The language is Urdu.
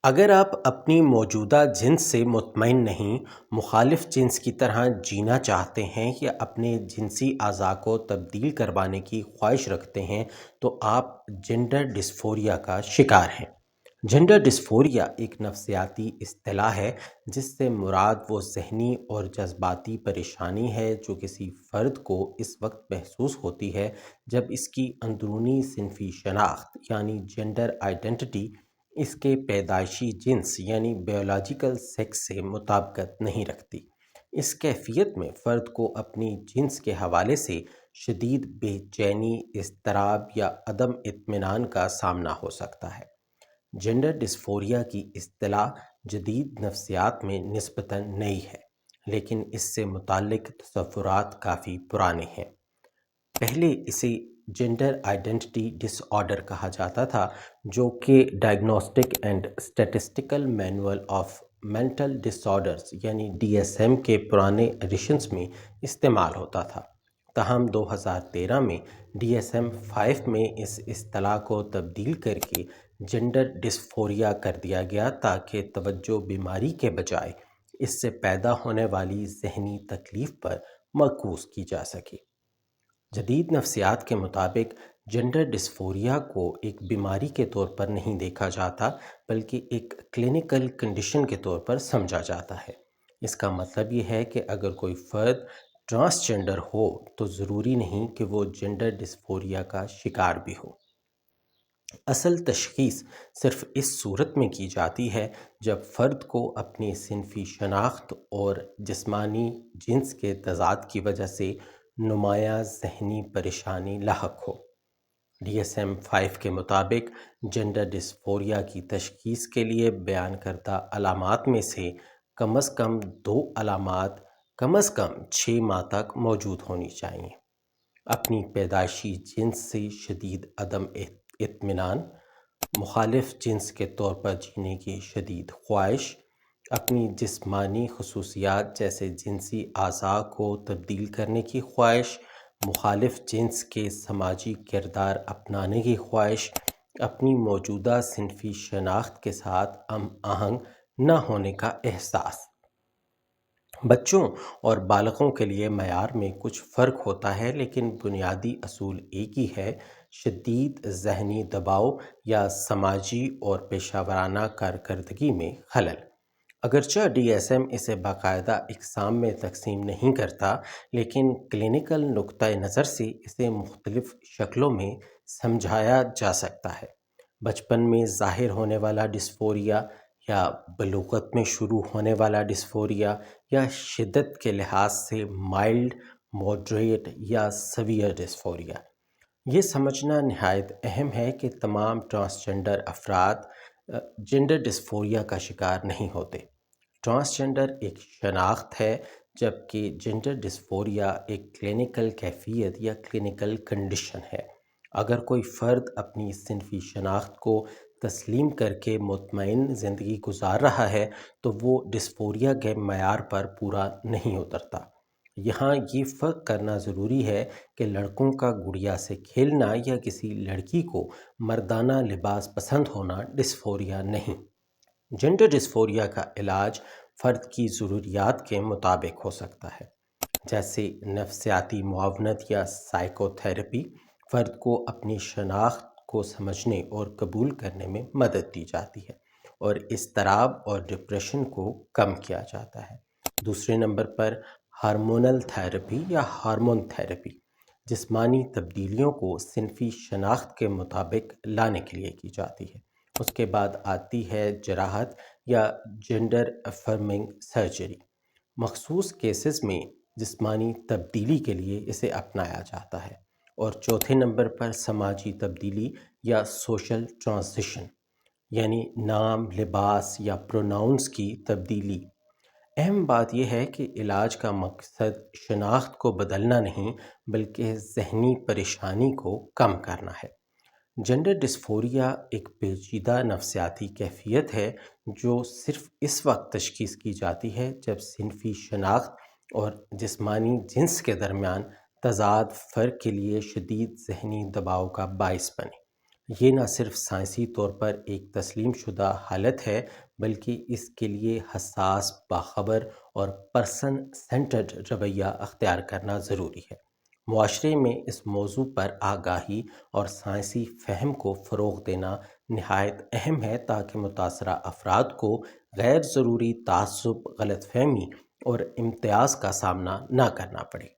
اگر آپ اپنی موجودہ جنس سے مطمئن نہیں، مخالف جنس کی طرح جینا چاہتے ہیں یا اپنے جنسی اعضاء کو تبدیل کروانے کی خواہش رکھتے ہیں تو آپ جینڈر ڈسفوریا کا شکار ہیں۔ جینڈر ڈسفوریا ایک نفسیاتی اصطلاح ہے جس سے مراد وہ ذہنی اور جذباتی پریشانی ہے جو کسی فرد کو اس وقت محسوس ہوتی ہے جب اس کی اندرونی صنفی شناخت یعنی جینڈر آئیڈینٹی اس کے پیدائشی جنس یعنی بیولوجیکل سیکس سے مطابقت نہیں رکھتی۔ اس کیفیت میں فرد کو اپنی جنس کے حوالے سے شدید بے چینی، اضطراب یا عدم اطمینان کا سامنا ہو سکتا ہے۔ جینڈر ڈسفوریا کی اصطلاح جدید نفسیات میں نسبتاً نئی ہے، لیکن اس سے متعلق تصورات کافی پرانے ہیں۔ پہلے اسے جینڈر آئیڈینٹی ڈس آرڈر کہا جاتا تھا، جو کہ diagnostic and statistical manual of mental disorders یعنی DSM کے پرانے ایڈیشنز میں استعمال ہوتا تھا۔ تاہم 2013 میں DSM-5 میں اس اصطلاح کو تبدیل کر کے جینڈر ڈسفوریا کر دیا گیا تاکہ توجہ بیماری کے بجائے اس سے پیدا ہونے والی ذہنی تکلیف پر مرکوز کی جا سکے۔ جدید نفسیات کے مطابق جینڈر ڈسفوریا کو ایک بیماری کے طور پر نہیں دیکھا جاتا بلکہ ایک کلینکل کنڈیشن کے طور پر سمجھا جاتا ہے۔ اس کا مطلب یہ ہے کہ اگر کوئی فرد ٹرانسجینڈر ہو تو ضروری نہیں کہ وہ جینڈر ڈسفوریا کا شکار بھی ہو۔ اصل تشخیص صرف اس صورت میں کی جاتی ہے جب فرد کو اپنی صنفی شناخت اور جسمانی جنس کے تضاد کی وجہ سے نمایاں ذہنی پریشانی لاحق ہو۔ DSM-5 کے مطابق جینڈر ڈسفوریا کی تشخیص کے لیے بیان کردہ علامات میں سے کم از کم 2 علامات کم از کم 6 ماہ تک موجود ہونی چاہئیں۔ اپنی پیدائشی جنس سے شدید عدم اطمینان، مخالف جنس کے طور پر جینے کی شدید خواہش، اپنی جسمانی خصوصیات جیسے جنسی اعضاء کو تبدیل کرنے کی خواہش، مخالف جنس کے سماجی کردار اپنانے کی خواہش، اپنی موجودہ صنفی شناخت کے ساتھ ہم آہنگ نہ ہونے کا احساس۔ بچوں اور بالغوں کے لیے معیار میں کچھ فرق ہوتا ہے، لیکن بنیادی اصول ایک ہی ہے: شدید ذہنی دباؤ یا سماجی اور پیشہ ورانہ کارکردگی میں خلل۔ اگرچہ DSM اسے باقاعدہ اقسام میں تقسیم نہیں کرتا، لیکن کلینکل نقطۂ نظر سے اسے مختلف شکلوں میں سمجھایا جا سکتا ہے: بچپن میں ظاہر ہونے والا ڈسفوریا، یا بلوغت میں شروع ہونے والا ڈسفوریا، یا شدت کے لحاظ سے مائلڈ، ماڈریٹ یا سیویئر ڈسفوریا۔ یہ سمجھنا نہایت اہم ہے کہ تمام ٹرانسجینڈر افراد جینڈر ڈسفوریا کا شکار نہیں ہوتے۔ ٹرانسجینڈر ایک شناخت ہے، جبکہ جینڈر ڈسفوریا ایک کلینکل کیفیت یا کلینکل کنڈیشن ہے۔ اگر کوئی فرد اپنی صنفی شناخت کو تسلیم کر کے مطمئن زندگی گزار رہا ہے تو وہ ڈسفوریا کے معیار پر پورا نہیں اترتا۔ یہاں یہ فرق کرنا ضروری ہے کہ لڑکوں کا گڑیا سے کھیلنا یا کسی لڑکی کو مردانہ لباس پسند ہونا ڈسفوریا نہیں۔ جینڈر ڈسفوریا کا علاج فرد کی ضروریات کے مطابق ہو سکتا ہے، جیسے نفسیاتی معاونت یا سائیکو تھراپی۔ فرد کو اپنی شناخت کو سمجھنے اور قبول کرنے میں مدد دی جاتی ہے، اور اضطراب اور ڈپریشن کو کم کیا جاتا ہے۔ دوسرے نمبر پر ہارمونل تھراپی یا ہارمون تھراپی جسمانی تبدیلیوں کو صنفی شناخت کے مطابق لانے کے لیے کی جاتی ہے۔ اس کے بعد آتی ہے جراحت یا جینڈر افرمنگ سرجری۔ مخصوص کیسز میں جسمانی تبدیلی کے لیے اسے اپنایا جاتا ہے۔ اور چوتھے نمبر پر سماجی تبدیلی یا سوشل ٹرانزیشن، یعنی نام، لباس یا پروناؤنس کی تبدیلی۔ اہم بات یہ ہے کہ علاج کا مقصد شناخت کو بدلنا نہیں بلکہ ذہنی پریشانی کو کم کرنا ہے۔ جینڈر ڈسفوریا ایک پیچیدہ نفسیاتی کیفیت ہے جو صرف اس وقت تشخیص کی جاتی ہے جب صنفی شناخت اور جسمانی جنس کے درمیان تضاد فرد کے لیے شدید ذہنی دباؤ کا باعث بنے۔ یہ نہ صرف سائنسی طور پر ایک تسلیم شدہ حالت ہے، بلکہ اس کے لیے حساس، باخبر اور پرسن سینٹرڈ رویہ اختیار کرنا ضروری ہے۔ معاشرے میں اس موضوع پر آگاہی اور سائنسی فہم کو فروغ دینا نہایت اہم ہے تاکہ متاثرہ افراد کو غیر ضروری تعصب، غلط فہمی اور امتیاز کا سامنا نہ کرنا پڑے۔